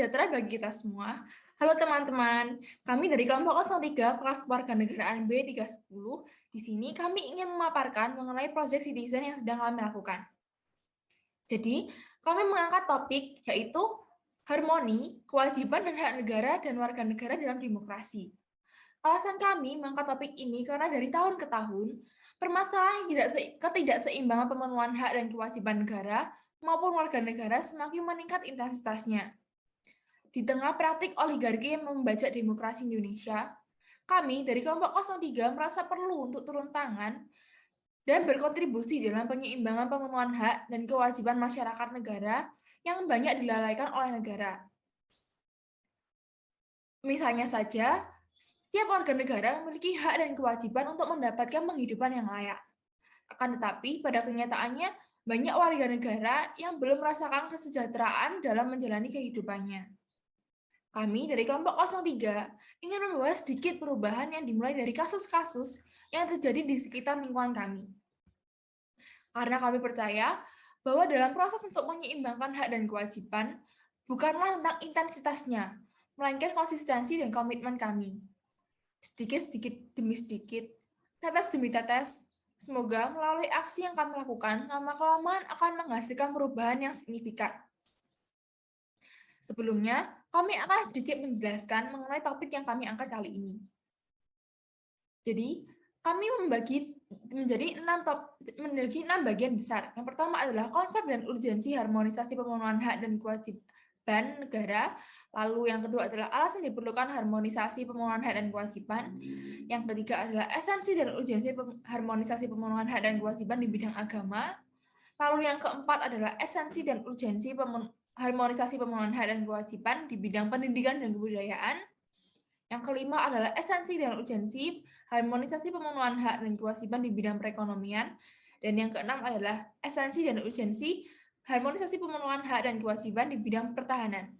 sejahtera bagi kita semua. Halo teman-teman, kami dari kelompok 03 kelas Kewarganegaraan B310. Di sini kami ingin memaparkan mengenai proyek citizen yang sedang kami lakukan. Jadi, kami mengangkat topik yaitu harmoni, kewajiban dan hak negara dan warga negara dalam demokrasi. Alasan kami mengangkat topik ini karena dari tahun ke tahun, permasalahan ketidakseimbangan pemenuhan hak dan kewajiban negara maupun warga negara semakin meningkat intensitasnya. Di tengah praktik oligarki yang membajak demokrasi Indonesia, kami dari kelompok 03 merasa perlu untuk turun tangan dan berkontribusi dalam penyeimbangan pemenuhan hak dan kewajiban masyarakat negara yang banyak dilalaikan oleh negara. Misalnya saja, setiap warga negara memiliki hak dan kewajiban untuk mendapatkan penghidupan yang layak. Akan tetapi, pada kenyataannya, banyak warga negara yang belum merasakan kesejahteraan dalam menjalani kehidupannya. Kami dari kelompok 03 ingin membahas sedikit perubahan yang dimulai dari kasus-kasus yang terjadi di sekitar lingkungan kami. Karena kami percaya bahwa dalam proses untuk menyeimbangkan hak dan kewajiban, bukanlah tentang intensitasnya, melainkan konsistensi dan komitmen kami. Sedikit demi sedikit, tetes demi tetes, semoga melalui aksi yang kami lakukan, lama-kelamaan akan menghasilkan perubahan yang signifikan. Sebelumnya, kami akan sedikit menjelaskan mengenai topik yang kami angkat kali ini. Jadi, kami membagi menjadi 6 bagian besar. Yang pertama adalah konsep dan urgensi harmonisasi pemenuhan hak dan kewajiban negara. Lalu yang kedua adalah alasan diperlukan harmonisasi pemenuhan hak dan kewajiban. Yang ketiga adalah esensi dan urgensi harmonisasi pemenuhan hak dan kewajiban di bidang agama. Lalu yang keempat adalah esensi dan urgensi harmonisasi pemenuhan hak dan kewajiban di bidang pendidikan dan kebudayaan. Yang kelima adalah esensi dan urgensi harmonisasi pemenuhan hak dan kewajiban di bidang perekonomian. Dan yang keenam adalah esensi dan urgensi harmonisasi pemenuhan hak dan kewajiban di bidang pertahanan.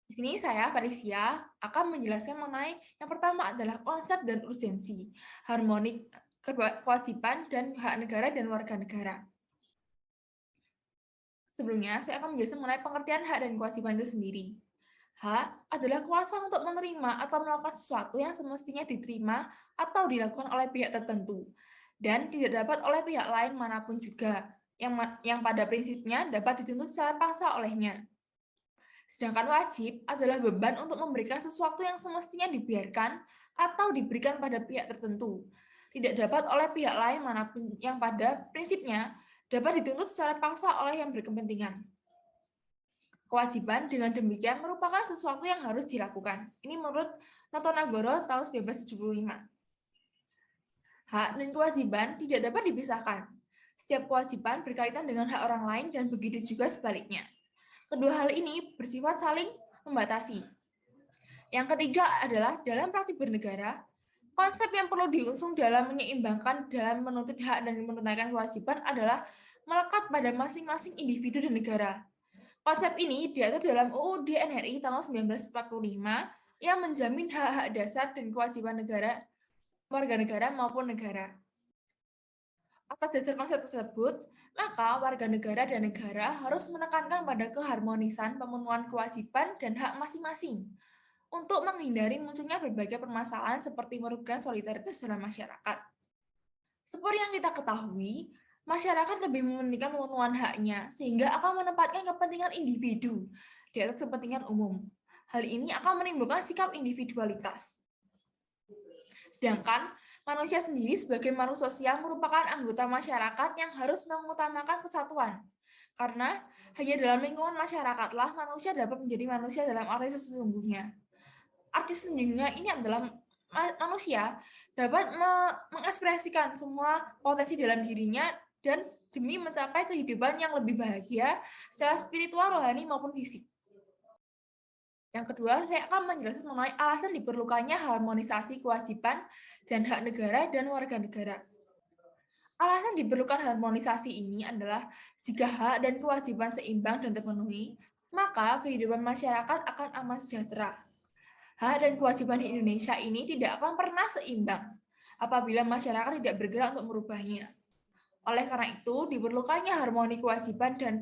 Di sini saya, Patricia, akan menjelaskan mengenai yang pertama adalah konsep dan urgensi harmoni kewajiban dan hak negara dan warga negara. Sebelumnya, saya akan menjelaskan mengenai pengertian hak dan kewajiban itu sendiri. Hak adalah kuasa untuk menerima atau melakukan sesuatu yang semestinya diterima atau dilakukan oleh pihak tertentu, dan tidak dapat oleh pihak lain manapun juga, yang pada prinsipnya dapat dituntut secara paksa olehnya. Sedangkan wajib adalah beban untuk memberikan sesuatu yang semestinya dibiarkan atau diberikan pada pihak tertentu, tidak dapat oleh pihak lain manapun yang pada prinsipnya dapat dituntut secara paksa oleh yang berkepentingan. Kewajiban dengan demikian merupakan sesuatu yang harus dilakukan. Ini menurut Notonegoro tahun 1975. Hak dan kewajiban tidak dapat dipisahkan. Setiap kewajiban berkaitan dengan hak orang lain dan begitu juga sebaliknya. Kedua hal ini bersifat saling membatasi. Yang ketiga adalah dalam praktik bernegara, konsep yang perlu diusung dalam menyeimbangkan dalam menuntut hak dan menunaikan kewajiban adalah melekat pada masing-masing individu dan negara. Konsep ini diatur dalam UUD NRI tahun 1945 yang menjamin hak-hak dasar dan kewajiban negara, warga negara maupun negara. Atas dasar konsep tersebut, maka warga negara dan negara harus menekankan pada keharmonisan pemenuhan kewajiban dan hak masing-masing untuk menghindari munculnya berbagai permasalahan seperti merugikan solidaritas dalam masyarakat. Seperti yang kita ketahui, masyarakat lebih mementingkan pemenuhan haknya sehingga akan menempatkan kepentingan individu di atas kepentingan umum. Hal ini akan menimbulkan sikap individualitas. Sedangkan manusia sendiri sebagai makhluk sosial merupakan anggota masyarakat yang harus mengutamakan kesatuan. Karena hanya dalam lingkungan masyarakatlah manusia dapat menjadi manusia dalam arti sesungguhnya. Arti sesungguhnya ini adalah manusia dapat mengekspresikan semua potensi dalam dirinya dan demi mencapai kehidupan yang lebih bahagia secara spiritual, rohani maupun fisik. Yang kedua, saya akan menjelaskan mengenai alasan diperlukannya harmonisasi kewajiban dan hak negara dan warga negara. Alasan diperlukan harmonisasi ini adalah jika hak dan kewajiban seimbang dan terpenuhi, maka kehidupan masyarakat akan aman sejahtera. Hak dan kewajiban di Indonesia ini tidak akan pernah seimbang apabila masyarakat tidak bergerak untuk merubahnya. Oleh karena itu, diperlukannya harmoni kewajiban dan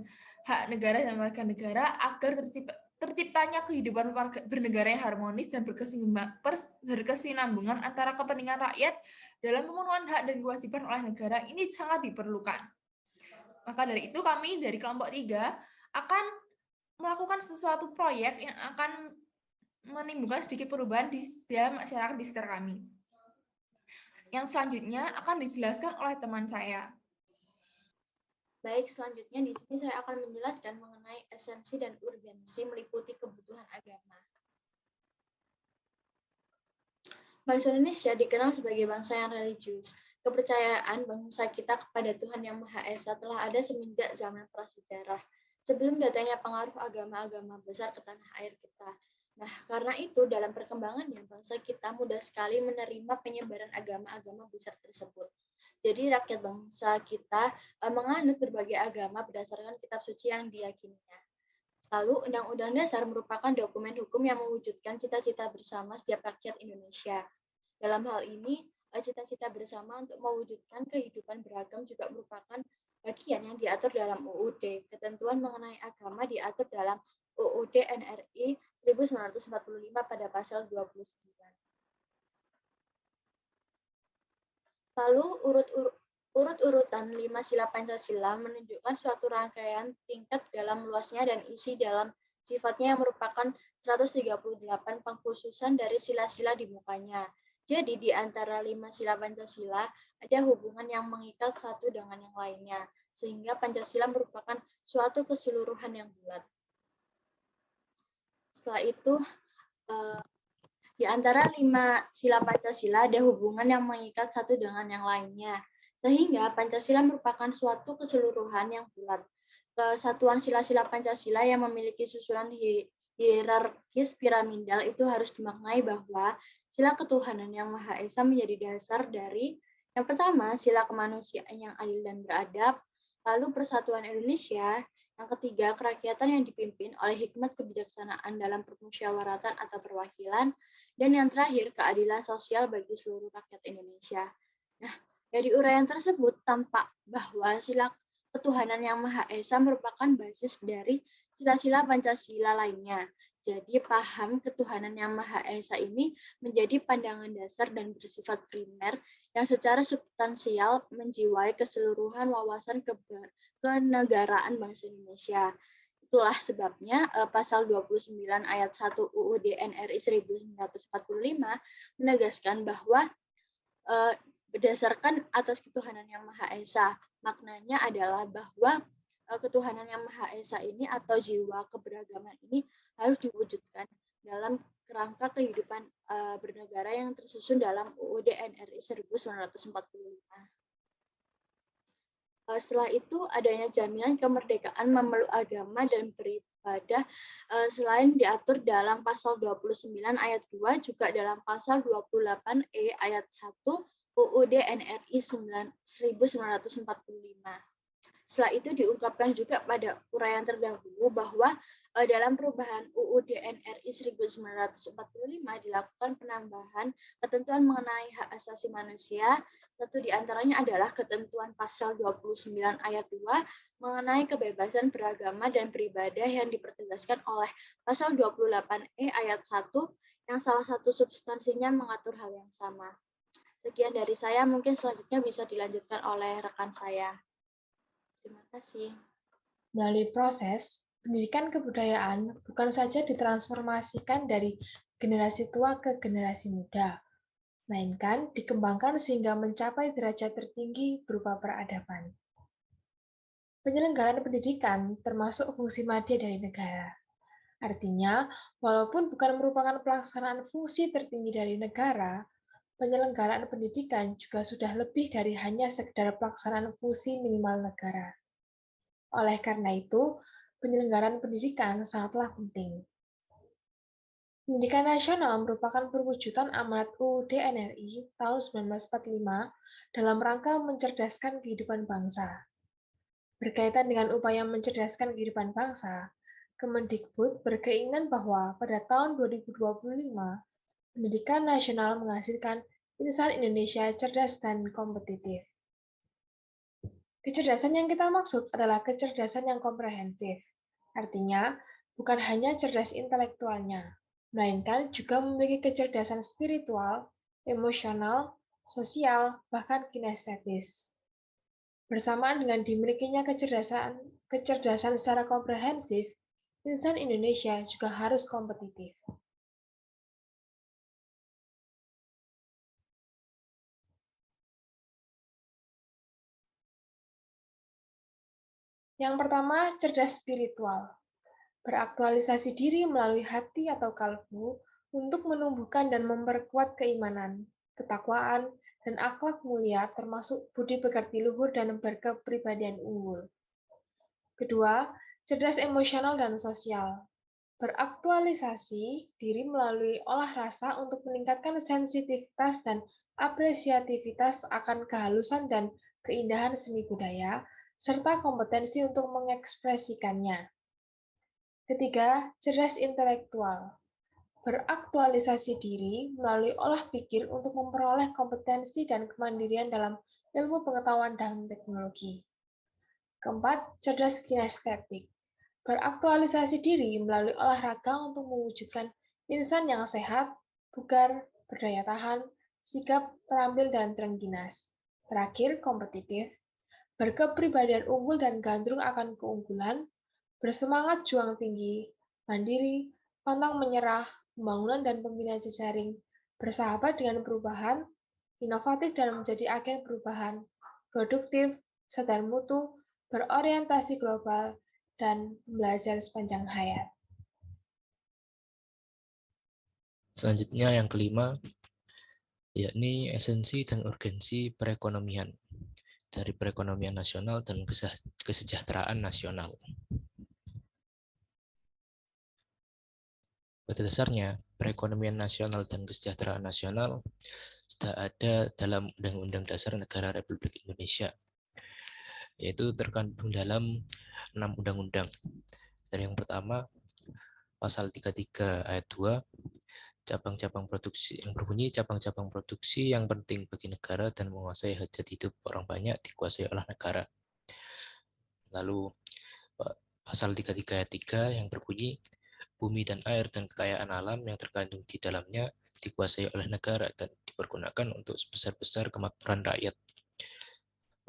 hak negara dan warga negara agar terciptanya kehidupan bernegara yang harmonis dan berkesinambungan antara kepentingan rakyat dalam pemenuhan hak dan kewajiban oleh negara ini sangat diperlukan. Maka dari itu kami dari kelompok 3 akan melakukan sesuatu proyek yang akan menimbulkan sedikit perubahan di dalam masyarakat di sekitar kami. Yang selanjutnya akan dijelaskan oleh teman saya. Baik, selanjutnya di sini saya akan menjelaskan mengenai esensi dan urgensi meliputi kebutuhan agama. Bangsa Indonesia dikenal sebagai bangsa yang religius. Kepercayaan bangsa kita kepada Tuhan Yang Maha Esa telah ada semenjak zaman prasejarah, sebelum datangnya pengaruh agama-agama besar ke tanah air kita. Nah, karena itu dalam perkembangannya bangsa kita mudah sekali menerima penyebaran agama-agama besar tersebut. Jadi rakyat bangsa kita menganut berbagai agama berdasarkan kitab suci yang diyakininya. Lalu Undang-Undang Dasar merupakan dokumen hukum yang mewujudkan cita-cita bersama setiap rakyat Indonesia. Dalam hal ini, cita-cita bersama untuk mewujudkan kehidupan beragam juga merupakan bagian yang diatur dalam UUD. Ketentuan mengenai agama diatur dalam UUD NRI 1945 pada pasal 29. Lalu urut-urutan 5 sila Pancasila menunjukkan suatu rangkaian tingkat dalam luasnya dan isi dalam sifatnya yang merupakan 138 pengkhususan dari sila-sila di mukanya. Jadi di antara 5 sila Pancasila ada hubungan yang mengikat satu dengan yang lainnya, sehingga Pancasila merupakan suatu keseluruhan yang bulat. Setelah itu, di antara 5 sila Pancasila ada hubungan yang mengikat satu dengan yang lainnya, sehingga Pancasila merupakan suatu keseluruhan yang bulat. Kesatuan sila-sila Pancasila yang memiliki susunan hierarkis piramidal itu harus dimaknai bahwa sila ketuhanan yang Maha Esa menjadi dasar dari yang pertama, sila kemanusiaan yang adil dan beradab, lalu persatuan Indonesia, yang ketiga, kerakyatan yang dipimpin oleh hikmat kebijaksanaan dalam permusyawaratan atau perwakilan, dan yang terakhir, keadilan sosial bagi seluruh rakyat Indonesia. Nah, dari uraian tersebut tampak bahwa sila ketuhanan yang Maha Esa merupakan basis dari sila-sila Pancasila lainnya. Jadi, paham ketuhanan yang Maha Esa ini menjadi pandangan dasar dan bersifat primer yang secara substansial menjiwai keseluruhan wawasan kenegaraan bangsa Indonesia. Itulah sebabnya pasal 29 ayat 1 UUD NRI 1945 menegaskan bahwa berdasarkan atas ketuhanan yang Maha Esa. Maknanya adalah bahwa ketuhanan yang Maha Esa ini atau jiwa keberagaman ini harus diwujudkan dalam kerangka kehidupan bernegara yang tersusun dalam UUD NRI 1945. Setelah itu adanya jaminan kemerdekaan memeluk agama dan beribadah selain diatur dalam pasal 29 ayat 2 juga dalam pasal 28E ayat 1 UUD NRI 1945. Setelah itu diungkapkan juga pada uraian terdahulu bahwa dalam perubahan UUD NRI 1945 dilakukan penambahan ketentuan mengenai hak asasi manusia. Satu di antaranya adalah ketentuan pasal 29 ayat 2 mengenai kebebasan beragama dan beribadah yang dipertegaskan oleh pasal 28E ayat 1 yang salah satu substansinya mengatur hal yang sama. Sekian dari saya, mungkin selanjutnya bisa dilanjutkan oleh rekan saya. Terima kasih. Melalui proses, pendidikan kebudayaan bukan saja ditransformasikan dari generasi tua ke generasi muda, melainkan dikembangkan sehingga mencapai derajat tertinggi berupa peradaban. Penyelenggaraan pendidikan termasuk fungsi madya dari negara. Artinya, walaupun bukan merupakan pelaksanaan fungsi tertinggi dari negara, penyelenggaraan pendidikan juga sudah lebih dari hanya sekedar pelaksanaan fungsi minimal negara. Oleh karena itu, penyelenggaraan pendidikan sangatlah penting. Pendidikan nasional merupakan perwujudan amanat UUD NRI tahun 1945 dalam rangka mencerdaskan kehidupan bangsa. Berkaitan dengan upaya mencerdaskan kehidupan bangsa, Kemendikbud berkeinginan bahwa pada tahun 2025, pendidikan nasional menghasilkan insan Indonesia cerdas dan kompetitif. Kecerdasan yang kita maksud adalah kecerdasan yang komprehensif. Artinya, bukan hanya cerdas intelektualnya, melainkan juga memiliki kecerdasan spiritual, emosional, sosial, bahkan kinestetis. Bersamaan dengan dimilikinya kecerdasan secara komprehensif, insan Indonesia juga harus kompetitif. Yang pertama, cerdas spiritual. Beraktualisasi diri melalui hati atau kalbu untuk menumbuhkan dan memperkuat keimanan, ketakwaan, dan akhlak mulia termasuk budi pekerti luhur dan berkepribadian unggul. Kedua, cerdas emosional dan sosial. Beraktualisasi diri melalui olah rasa untuk meningkatkan sensitivitas dan apresiativitas akan kehalusan dan keindahan seni budaya, serta kompetensi untuk mengekspresikannya. Ketiga, cerdas intelektual. Beraktualisasi diri melalui olah pikir untuk memperoleh kompetensi dan kemandirian dalam ilmu pengetahuan dan teknologi. Keempat, cerdas kinestetik. Beraktualisasi diri melalui olahraga untuk mewujudkan insan yang sehat, bugar, berdaya tahan, sigap, terampil, dan terengginas. Terakhir, kompetitif. Berkepribadian unggul dan gandrung akan keunggulan, bersemangat juang tinggi, mandiri, pantang menyerah, pembangunan dan pembinaan jejaring, bersahabat dengan perubahan, inovatif dan menjadi agen perubahan, produktif, sadar mutu, berorientasi global, dan belajar sepanjang hayat. Selanjutnya yang kelima, yakni esensi dan urgensi perekonomian dari perekonomian nasional dan kesejahteraan nasional. Pada dasarnya, perekonomian nasional dan kesejahteraan nasional sudah ada dalam Undang-Undang Dasar Negara Republik Indonesia, yaitu terkandung dalam 6 undang-undang. Dari yang pertama, pasal 33 ayat 2, cabang-cabang produksi yang berbunyi cabang-cabang produksi yang penting bagi negara dan menguasai hajat hidup orang banyak dikuasai oleh negara. Lalu pasal 33 ayat 3 yang berbunyi bumi dan air dan kekayaan alam yang terkandung di dalamnya dikuasai oleh negara dan dipergunakan untuk sebesar-besar kemakmuran rakyat.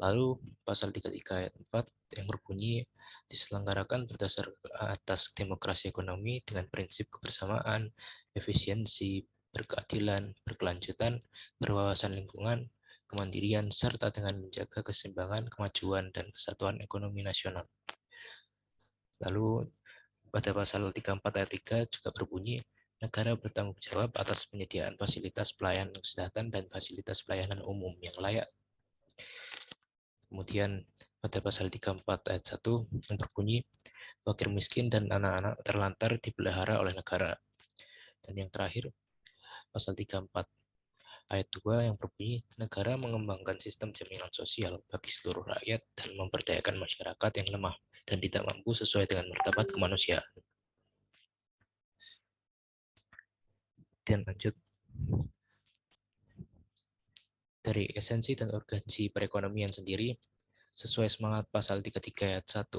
Lalu pasal 33 ayat 4 yang berbunyi diselenggarakan berdasar atas demokrasi ekonomi dengan prinsip kebersamaan, efisiensi, berkeadilan, berkelanjutan, berwawasan lingkungan, kemandirian, serta dengan menjaga keseimbangan, kemajuan, dan kesatuan ekonomi nasional. Lalu pada pasal 34 ayat 3 juga berbunyi negara bertanggung jawab atas penyediaan fasilitas pelayanan kesehatan dan fasilitas pelayanan umum yang layak. Kemudian pada pasal 34 ayat 1 yang berbunyi fakir miskin dan anak-anak terlantar dipelihara oleh negara. Dan yang terakhir pasal 34 ayat 2 yang berbunyi negara mengembangkan sistem jaminan sosial bagi seluruh rakyat dan memberdayakan masyarakat yang lemah dan tidak mampu sesuai dengan martabat kemanusiaan. Dan lanjut. Dari esensi dan urgensi perekonomian sendiri, sesuai semangat pasal 33 ayat 1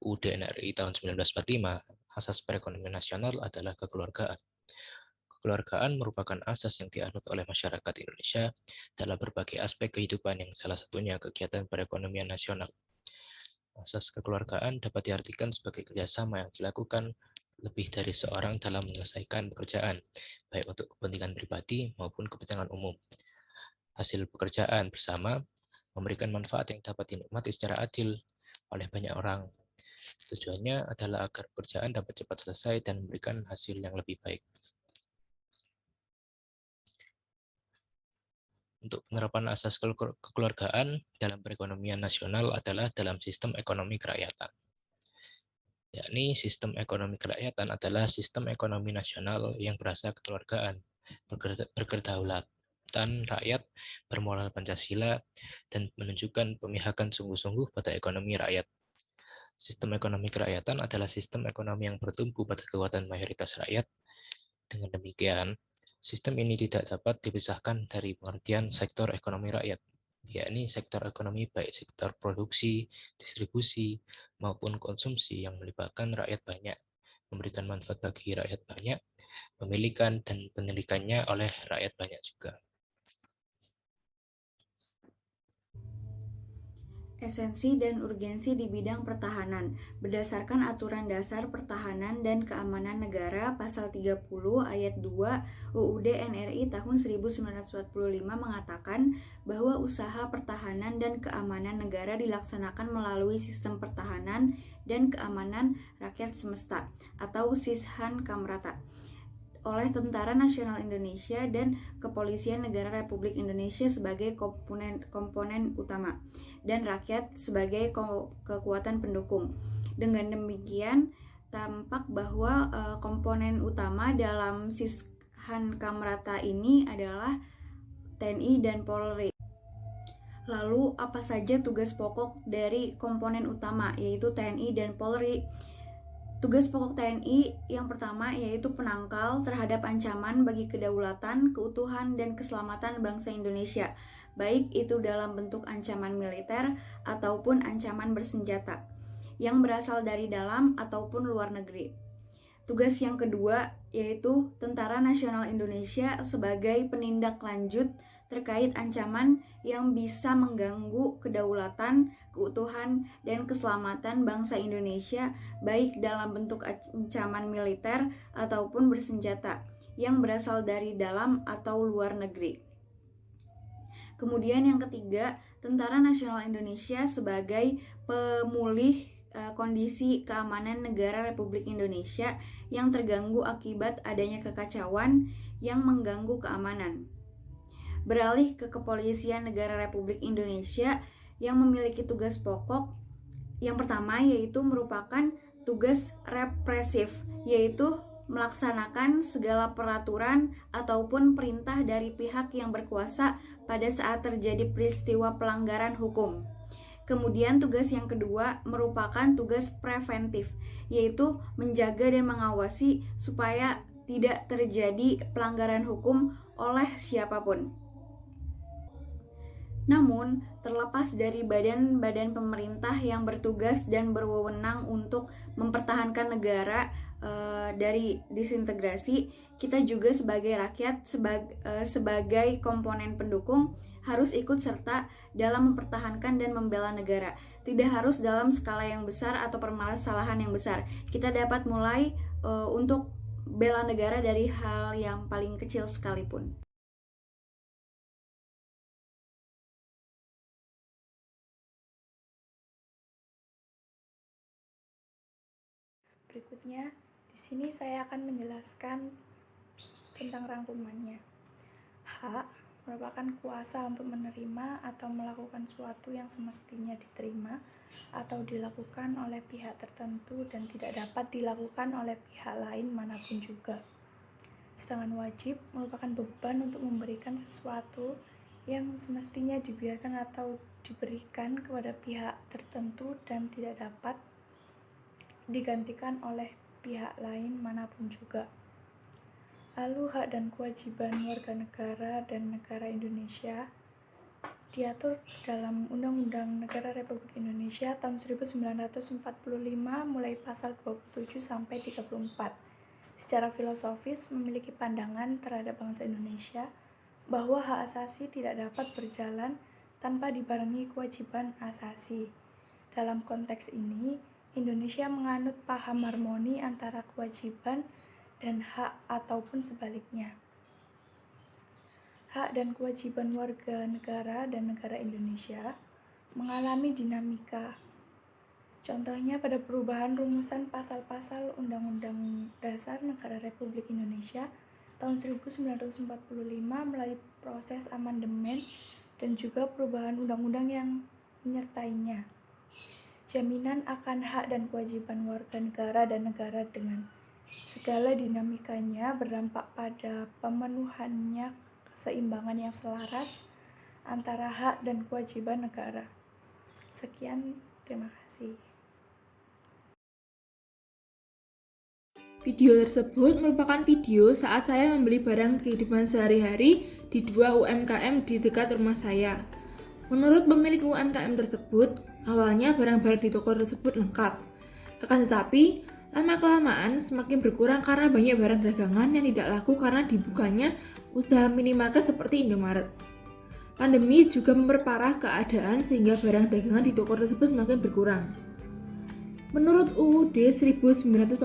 UUD NRI tahun 1945, asas perekonomian nasional adalah kekeluargaan. Kekeluargaan merupakan asas yang dianut oleh masyarakat Indonesia dalam berbagai aspek kehidupan yang salah satunya kegiatan perekonomian nasional. Asas kekeluargaan dapat diartikan sebagai kerjasama yang dilakukan lebih dari seorang dalam menyelesaikan pekerjaan, baik untuk kepentingan pribadi maupun kepentingan umum. Hasil pekerjaan bersama memberikan manfaat yang dapat dinikmati secara adil oleh banyak orang. Tujuannya adalah agar pekerjaan dapat cepat selesai dan memberikan hasil yang lebih baik. Untuk penerapan asas kekeluargaan dalam perekonomian nasional adalah dalam sistem ekonomi kerakyatan. Yakni sistem ekonomi kerakyatan adalah sistem ekonomi nasional yang berasal kekeluargaan, berkedaulatan rakyat, bermoral Pancasila, dan menunjukkan pemihakan sungguh-sungguh pada ekonomi rakyat. Sistem ekonomi kerakyatan adalah sistem ekonomi yang bertumpu pada kekuatan mayoritas rakyat. Dengan demikian, sistem ini tidak dapat dipisahkan dari pengertian sektor ekonomi rakyat, yakni sektor ekonomi baik sektor produksi, distribusi, maupun konsumsi yang melibatkan rakyat banyak, memberikan manfaat bagi rakyat banyak, pemilikan dan pendidikannya oleh rakyat banyak juga. Esensi dan urgensi di bidang pertahanan. Berdasarkan Aturan Dasar Pertahanan dan Keamanan Negara Pasal 30 Ayat 2 UUD NRI tahun 1945 mengatakan bahwa usaha pertahanan dan keamanan negara dilaksanakan melalui sistem pertahanan dan keamanan rakyat semesta atau Sishan Kamrata oleh Tentara Nasional Indonesia dan Kepolisian Negara Republik Indonesia sebagai komponen utama dan rakyat sebagai kekuatan pendukung. Dengan demikian, tampak bahwa komponen utama dalam Sishan Kamrata ini adalah TNI dan Polri. Lalu, apa saja tugas pokok dari komponen utama, yaitu TNI dan Polri? Tugas pokok TNI yang pertama yaitu penangkal terhadap ancaman bagi kedaulatan, keutuhan, dan keselamatan bangsa Indonesia, baik itu dalam bentuk ancaman militer ataupun ancaman bersenjata, yang berasal dari dalam ataupun luar negeri. Tugas yang kedua yaitu Tentara Nasional Indonesia sebagai penindak lanjut terkait ancaman yang bisa mengganggu kedaulatan, keutuhan, dan keselamatan bangsa Indonesia baik dalam bentuk ancaman militer ataupun bersenjata yang berasal dari dalam atau luar negeri. Kemudian yang ketiga, Tentara Nasional Indonesia sebagai pemulih kondisi keamanan negara Republik Indonesia yang terganggu akibat adanya kekacauan yang mengganggu keamanan. Beralih ke Kepolisian Negara Republik Indonesia yang memiliki tugas pokok yang pertama yaitu merupakan tugas represif, yaitu melaksanakan segala peraturan ataupun perintah dari pihak yang berkuasa pada saat terjadi peristiwa pelanggaran hukum. Kemudian tugas yang kedua merupakan tugas preventif, yaitu menjaga dan mengawasi supaya tidak terjadi pelanggaran hukum oleh siapapun. Namun, terlepas dari badan-badan pemerintah yang bertugas dan berwenang untuk mempertahankan negara dari disintegrasi, kita juga sebagai rakyat, sebagai komponen pendukung, harus ikut serta dalam mempertahankan dan membela negara. Tidak harus dalam skala yang besar atau permasalahan yang besar. Kita dapat mulai untuk bela negara dari hal yang paling kecil sekalipun. Berikutnya, di sini saya akan menjelaskan tentang rangkumannya. Hak merupakan kuasa untuk menerima atau melakukan suatu yang semestinya diterima atau dilakukan oleh pihak tertentu dan tidak dapat dilakukan oleh pihak lain manapun juga. Sedangkan wajib merupakan beban untuk memberikan sesuatu yang semestinya dibiarkan atau diberikan kepada pihak tertentu dan tidak dapat digantikan oleh pihak lain manapun juga. Lalu hak dan kewajiban warga negara dan negara Indonesia diatur dalam Undang-Undang Negara Republik Indonesia tahun 1945 mulai pasal 27 sampai 34. Secara filosofis memiliki pandangan terhadap bangsa Indonesia bahwa hak asasi tidak dapat berjalan tanpa dibarengi kewajiban asasi. Dalam konteks ini, Indonesia menganut paham harmoni antara kewajiban dan hak ataupun sebaliknya. Hak dan kewajiban warga negara dan negara Indonesia mengalami dinamika. Contohnya pada perubahan rumusan pasal-pasal Undang-Undang Dasar Negara Republik Indonesia tahun 1945 melalui proses amandemen dan juga perubahan undang-undang yang menyertainya. Jaminan akan hak dan kewajiban warga negara dan negara dengan segala dinamikanya berdampak pada pemenuhannya keseimbangan yang selaras antara hak dan kewajiban negara. Sekian, terima kasih. Video tersebut merupakan video saat saya membeli barang kehidupan sehari-hari di 2 UMKM di dekat rumah saya. Menurut pemilik UMKM tersebut, awalnya barang-barang di toko tersebut lengkap. Akan tetapi, Lama-kelamaan semakin berkurang karena banyak barang dagangan yang tidak laku karena dibukanya usaha minimarket seperti Indomaret. Pandemi juga memperparah keadaan sehingga barang dagangan di toko tersebut semakin berkurang. Menurut UUD 1945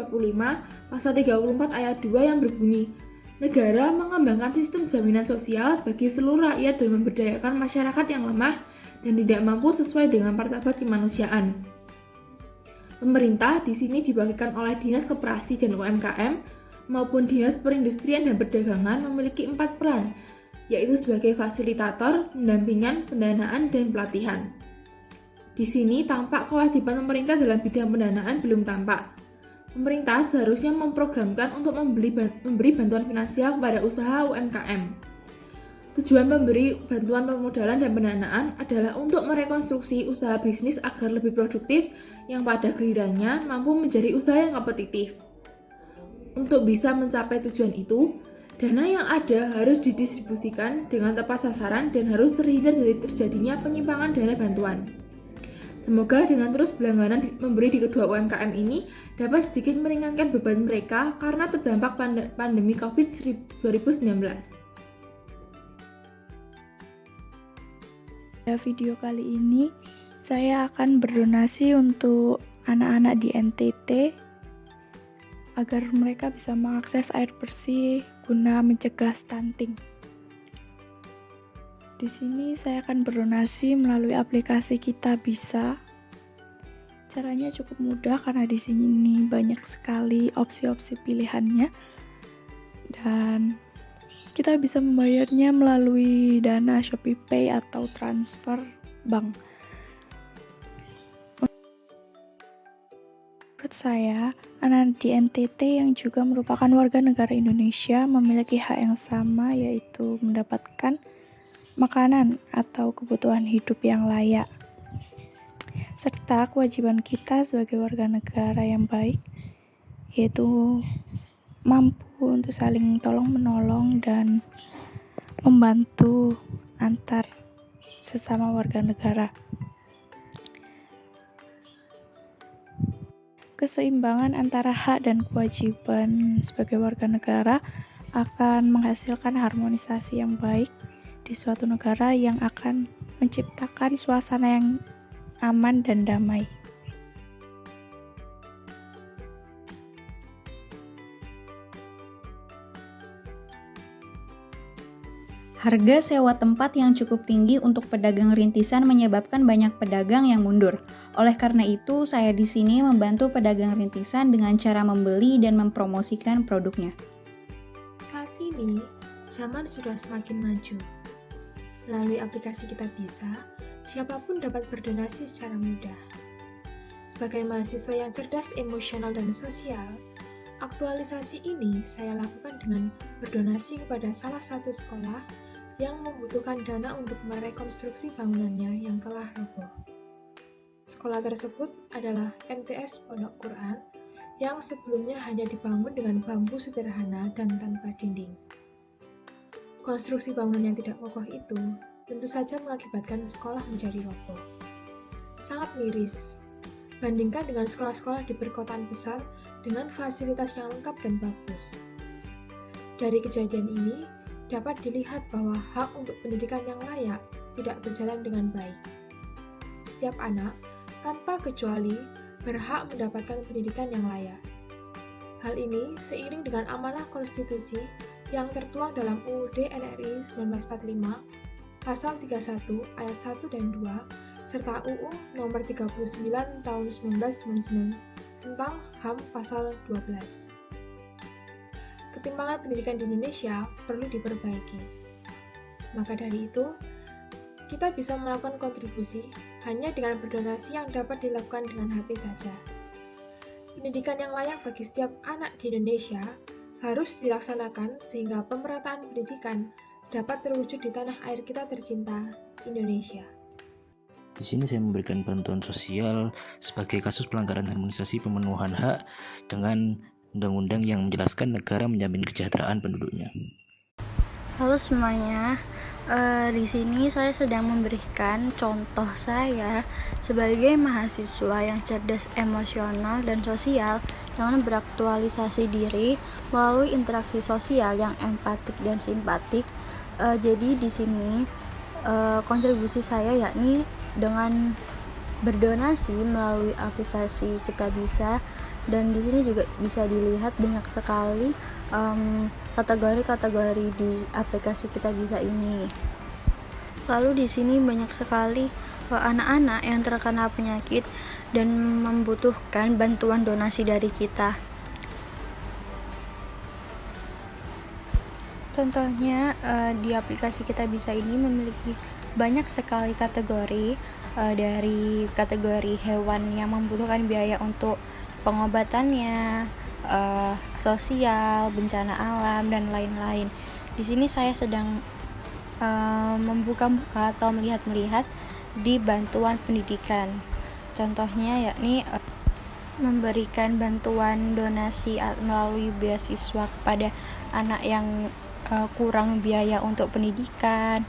pasal 34 ayat 2 yang berbunyi, negara mengembangkan sistem jaminan sosial bagi seluruh rakyat dan memberdayakan masyarakat yang lemah dan tidak mampu sesuai dengan martabat kemanusiaan. Pemerintah di sini dibagikan oleh Dinas Koperasi dan UMKM maupun Dinas Perindustrian dan Perdagangan memiliki 4 peran, yaitu sebagai fasilitator, pendampingan, pendanaan, dan pelatihan. Di sini tampak kewajiban pemerintah dalam bidang pendanaan belum tampak. Pemerintah seharusnya memprogramkan untuk memberi bantuan finansial kepada usaha UMKM. Tujuan memberi bantuan permodalan dan pendanaan adalah untuk merekonstruksi usaha bisnis agar lebih produktif yang pada gilirannya mampu menjadi usaha yang kompetitif. Untuk bisa mencapai tujuan itu, dana yang ada harus didistribusikan dengan tepat sasaran dan harus terhindar dari terjadinya penyimpangan dana bantuan. Semoga dengan terus berlangganan memberi di kedua UMKM ini dapat sedikit meringankan beban mereka karena terdampak pandemi COVID-19. Pada video kali ini, saya akan berdonasi untuk anak-anak di NTT agar mereka bisa mengakses air bersih guna mencegah stunting. Di sini saya akan berdonasi melalui aplikasi Kita Bisa. Caranya cukup mudah karena di sini banyak sekali opsi-opsi pilihannya dan kita bisa membayarnya melalui Dana, ShopeePay, atau transfer bank. Menurut saya, anak di NTT yang juga merupakan warga negara Indonesia memiliki hak yang sama, yaitu mendapatkan makanan atau kebutuhan hidup yang layak. Serta kewajiban kita sebagai warga negara yang baik, yaitu mampu untuk saling tolong-menolong dan membantu antar sesama warga negara. Keseimbangan antara hak dan kewajiban sebagai warga negara akan menghasilkan harmonisasi yang baik di suatu negara yang akan menciptakan suasana yang aman dan damai. Harga sewa tempat yang cukup tinggi untuk pedagang rintisan menyebabkan banyak pedagang yang mundur. Oleh karena itu, saya di sini membantu pedagang rintisan dengan cara membeli dan mempromosikan produknya. Saat ini, zaman sudah semakin maju. Melalui aplikasi Kita Bisa, siapapun dapat berdonasi secara mudah. Sebagai mahasiswa yang cerdas emosional dan sosial, aktualisasi ini saya lakukan dengan berdonasi kepada salah satu sekolah yang membutuhkan dana untuk merekonstruksi bangunannya yang telah roboh. Sekolah tersebut adalah MTS Pondok Quran yang sebelumnya hanya dibangun dengan bambu sederhana dan tanpa dinding. Konstruksi bangunan yang tidak kokoh itu tentu saja mengakibatkan sekolah menjadi roboh. Sangat miris, bandingkan dengan sekolah-sekolah di perkotaan besar dengan fasilitas yang lengkap dan bagus. Dari kejadian ini, dapat dilihat bahwa hak untuk pendidikan yang layak tidak berjalan dengan baik. Setiap anak, tanpa kecuali, berhak mendapatkan pendidikan yang layak. Hal ini seiring dengan amanah konstitusi yang tertuang dalam UUD NRI 1945, Pasal 31 ayat 1 dan 2, serta UU Nomor 39 Tahun 1999 tentang HAM Pasal 12. Ketimpangan pendidikan di Indonesia perlu diperbaiki. Maka dari itu, kita bisa melakukan kontribusi hanya dengan berdonasi yang dapat dilakukan dengan HP saja. Pendidikan yang layak bagi setiap anak di Indonesia harus dilaksanakan sehingga pemerataan pendidikan dapat terwujud di tanah air kita tercinta, Indonesia. Di sini saya memberikan bantuan sosial sebagai kasus pelanggaran harmonisasi pemenuhan hak dengan undang-undang yang menjelaskan negara menjamin kesejahteraan penduduknya. Halo semuanya, Di sini saya sedang memberikan contoh saya sebagai mahasiswa yang cerdas emosional dan sosial dengan beraktualisasi diri melalui interaksi sosial yang empatik dan simpatik. Jadi di sini kontribusi saya yakni dengan berdonasi melalui aplikasi Kitabisa, dan di sini juga bisa dilihat banyak sekali kategori-kategori di aplikasi Kitabisa ini. Lalu di sini banyak sekali anak-anak yang terkena penyakit dan membutuhkan bantuan donasi dari kita. Contohnya di aplikasi Kitabisa ini memiliki banyak sekali kategori, dari kategori hewan yang membutuhkan biaya untuk pengobatannya, sosial, bencana alam, dan lain-lain. Di sini saya sedang membuka-buka atau melihat-melihat di bantuan pendidikan. Contohnya yakni memberikan bantuan donasi melalui beasiswa kepada anak yang kurang biaya untuk pendidikan,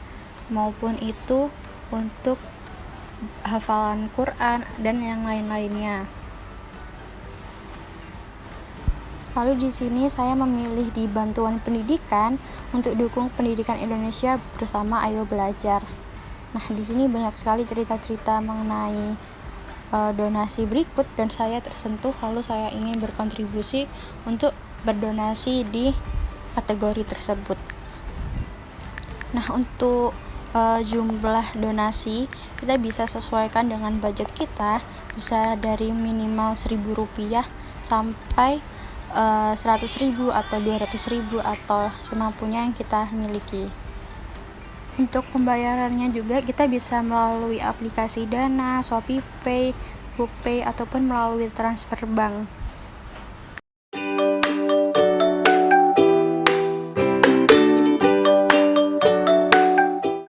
maupun itu untuk hafalan Quran dan yang lain-lainnya. Lalu di sini saya memilih di bantuan pendidikan untuk dukung pendidikan Indonesia bersama Ayo Belajar. Nah, di sini banyak sekali cerita-cerita mengenai donasi berikut dan saya tersentuh, lalu saya ingin berkontribusi untuk berdonasi di kategori tersebut. Nah, untuk jumlah donasi kita bisa sesuaikan dengan budget kita, bisa dari minimal Rp1.000 sampai 100.000 atau 200.000 atau semampunya yang kita miliki. Untuk pembayarannya juga kita bisa melalui aplikasi Dana, ShopeePay, GoPay ataupun melalui transfer bank.